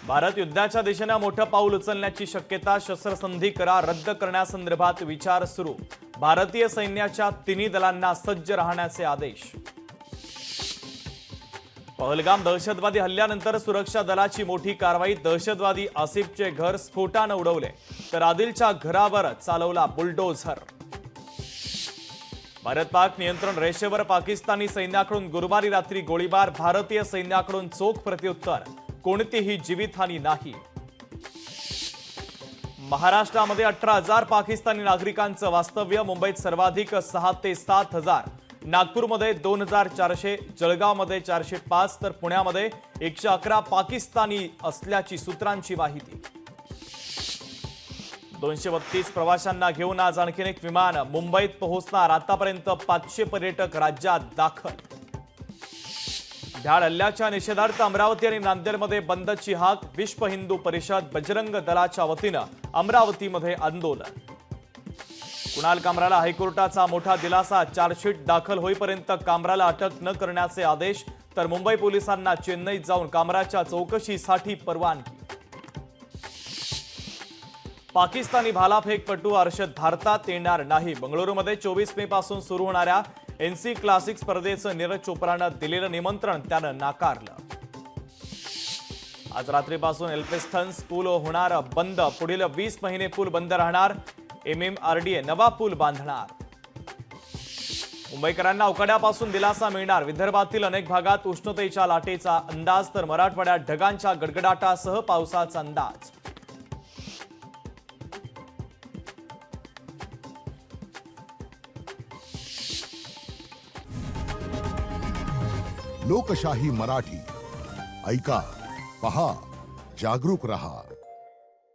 भारत युद्धाच्या दिशेने मोठं पाऊल उचलण्याची शक्यता, शस्त्रसंधी करार रद्द करण्यासंदर्भात विचार सुरू। भारतीय सैन्याच्या तिन्ही दलांना सज्ज राहण्याचे आदेश। पहलगाम दहशतवादी हल्ल्यानंतर सुरक्षा दलाची मोठी कारवाई। दहशतवादी आसिफचे घर स्फोटाने उडवले, तर आदिलच्या घरावर चालवला बुलडोझर। भारत पाक नियंत्रण रेषेवर पाकिस्तानी सैन्याकडून गुरुवारी रात्री गोळीबार। भारतीय सैन्याकडून चोख प्रत्युत्तर, कोणतीही जीवितहानी नाही। महाराष्ट्रामध्ये 18,000 पाकिस्तानी नागरिकांचं वास्तव्य। मुंबईत सर्वाधिक 6 ते 7 हजार, नागपूरमध्ये 2,400, जळगावमध्ये 405 तर पुण्यामध्ये 111 पाकिस्तानी असल्याची सूत्रांची माहिती। 232 प्रवाशांना घेऊन आज आणखी एक विमान मुंबईत पोहोचणार। आतापर्यंत 500 पर्यटक राज्यात दाखल। भ्याड हल्ल्याच्या निषेधार्थ अमरावती आणि नांदेडमध्ये बंदची हाक। विश्व हिंदू परिषद, बजरंग दलाच्या वतीनं अमरावतीमध्ये आंदोलन। कुणाल कामराला हायकोर्टाचा मोठा दिलासा। चार्जशीट दाखल होईपर्यंत कामराला अटक न करण्याचे आदेश, तर मुंबई पोलिसांना चेन्नईत जाऊन कामराच्या चौकशीसाठी परवानगी। पाकिस्तानी भालाफेकपटू अर्शद भारतात येणार नाही। बंगळुरूमध्ये 24 मे पासून सुरू होणाऱ्या एनसी क्लासिक स्पर्धेचं नीरज चोप्रानं दिलेलं निमंत्रण त्यानं नाकारलं। आज रात्रीपासून एल्फिन्स्टन पूल होणार बंद। पुढील 20 महिने पूल बंद राहणार। MMRDA नवा पूल बांधणार। मुंबईकरांना उकाड्यापासून दिलासा मिळणार। विदर्भातील अनेक भागात उष्णतेच्या लाटेचा अंदाज, तर मराठवाड्यात ढगांच्या गडगडाटासह पावसाचा अंदाज। लोकशाही मराठी ऐका, पहा, जागरूक रहा।